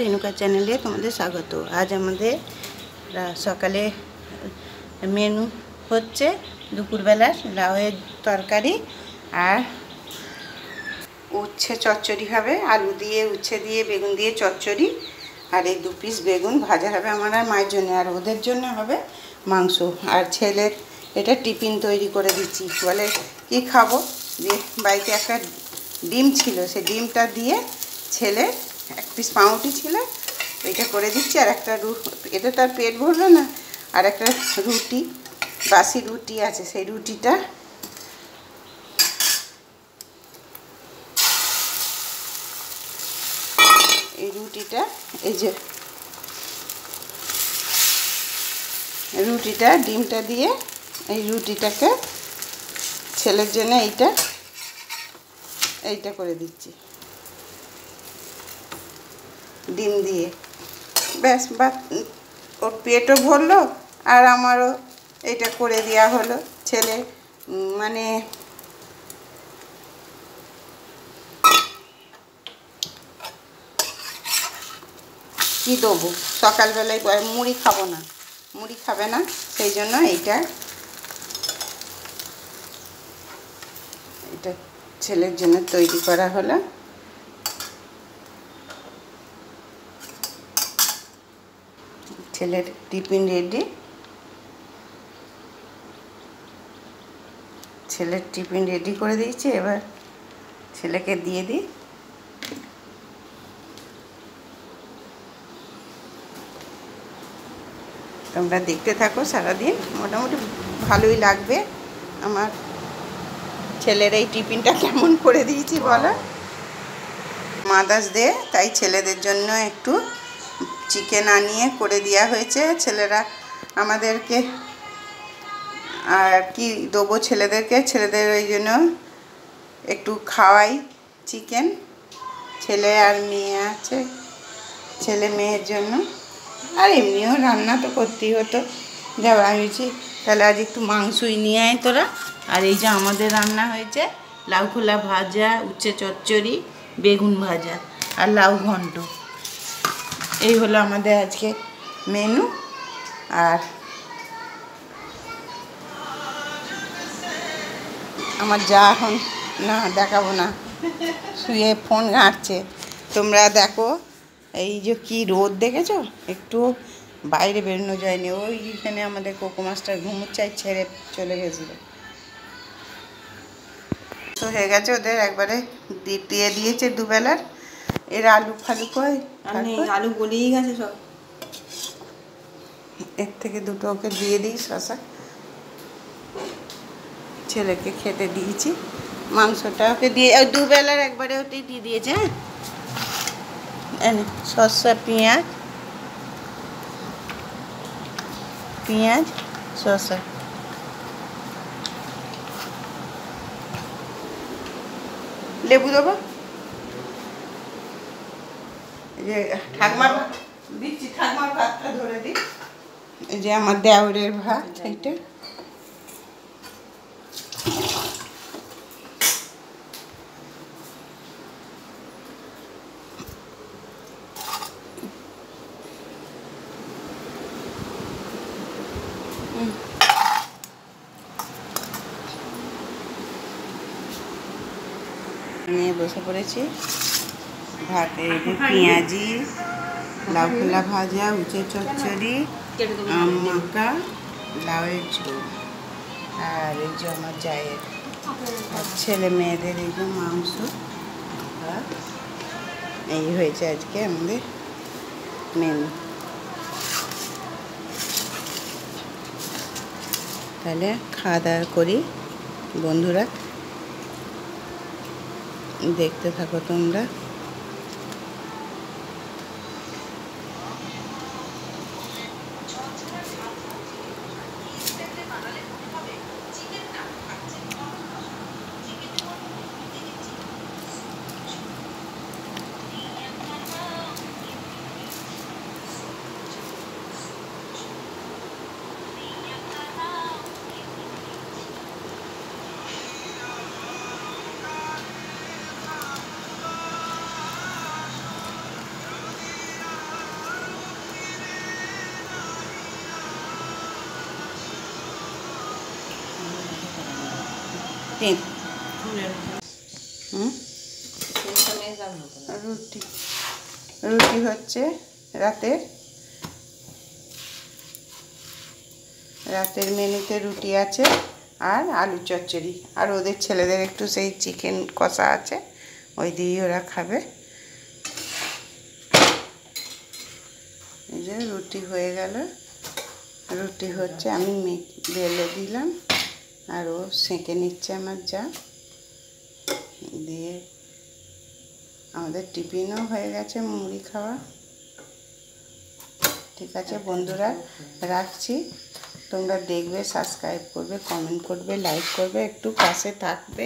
রেণুকা চ্যানেলে তোমাদের স্বাগত। আজ আমাদের সকালে মেনু হচ্ছে দুপুরবেলার লাউয়ের তরকারি আর উচ্ছে চচ্চড়ি হবে। আলু দিয়ে উচ্ছে দিয়ে বেগুন দিয়ে চচ্চড়ি আর এই 2 পিস বেগুন ভাজা হবে আমার আর মায়ের জন্য, আর ওদের জন্য হবে মাংস। আর ছেলের এটা টিফিন তৈরি করে দিচ্ছি, বলে কি খাবো, দিয়ে বাড়িতে একটা ডিম ছিল, সেই ডিমটা দিয়ে ছেলে 1 পিস পাউরুটি ছিল ওইটা করে দিচ্ছি। আর একটা এটা তার পেট ভরবে না, আর একটা রুটি, বাসি রুটি আছে, সেই রুটিটা এই যে রুটিটা ডিমটা দিয়ে এই রুটিটাকে ছেলের জন্য এইটা করে দিচ্ছি ডিম দিয়ে, ব্যাস। বা ওর পেটও ভরলো আর আমারও এটা করে দেওয়া হলো। ছেলে মানে কি দেবো, সকালবেলায় মুড়ি খাবো না, মুড়ি খাবে না, সেই জন্য এটা ছেলের জন্য তৈরি করা হলো। ছেলের টিফিন রেডি, ছেলের টিফিন রেডি করে দিয়েছি। এবার ছেলেকে দিয়ে দিই। তোমরা দেখতে থাকো সারাদিন, মোটামুটি ভালোই লাগবে। আমার ছেলের এই টিফিনটা কেমন করে দিয়েছি বলো। মাদার্স ডে, তাই ছেলেদের জন্য একটু চিকেন আনিয়ে করে দেওয়া হয়েছে। ছেলেরা আমাদেরকে আর কি দেবো, ছেলেদের ওই জন্য একটু খাওয়াই চিকেন। ছেলে আর মেয়ে আছে, ছেলে মেয়ের জন্য। আর এমনিও রান্না তো করতেই হতো, যা ভাবছি তাহলে আজ একটু মাংসই নিয়ে আয় তোরা। আর এই যে আমাদের রান্না হয়েছে লাউ খোলা ভাজা, উচ্ছে চচ্চড়ি, বেগুন ভাজা আর লাউ ঘন্ট। এই হলো আমাদের আজকে মেনু। আর আমার যা এখন না দেখাবো না, শুয়ে ফোন ঘাঁটছে। তোমরা দেখো, এই যে কি রোদ দেখেছো, একটু বাইরে বেরোনো যায়নি। ওইখানে আমাদের কোকো মাস্টার ঘুমোচ্ছে, ছেড়ে চলে গেছিলো। তো হয়ে গেছে ওদের, একবারে দিয়ে দিয়েছে দুবেলার। এর আলু ফালু কই, আলু গলেই গেছে সব। এর থেকে দুটো ওকে দিয়ে দিই শশা। ছেলেকে খেতে দিয়েছি, মাংসটা ওকে দিয়ে দুবেলার একবারে ওতেই দিয়ে দিয়েছে। হ্যাঁ, শসা, পেঁয়াজ শসা। লেবু দেবো, এই যে ঠাকমার দিচ্ছি, ঠাকমার ভাতটা ধরে দিই। এই যে আমার দেওরের ভাত, এইটা নিয়ে বসে পড়েছি। ভাতে পেঁয়াজি, লাউ খোলা ভাজা, উচ্ছে চচ্চড়ি, আম মাখা, লাউয়ের ঝোল, আর এই যে আমার জায়ের আর ছেলে মেয়েদের এই যে মাংস। এই হয়েছে আজকে আমাদের মেনু। তাহলে খাওয়া দাওয়া করি বন্ধুরা, দেখতে থাকো তোমরা। তিন রুটি রুটি হচ্ছে রাতের মেনুতে রুটি আছে আর আলু চচ্চড়ি, আর ওদের ছেলেদের একটু সেই চিকেন কষা আছে, ওই দিয়েই ওরা খাবে। এই যে রুটি হয়ে গেল, রুটি হচ্ছে আমি বেলে দিলাম আর ও সেঁকে নিচ্ছে আমার যা। দিয়ে আমাদের টিফিনও হয়ে গেছে, মুড়ি খাওয়া। ঠিক আছে বন্ধুরা, রাখছি। তোমরা দেখবে, সাবস্ক্রাইব করবে, কমেন্ট করবে, লাইক করবে, একটু পাশে থাকবে।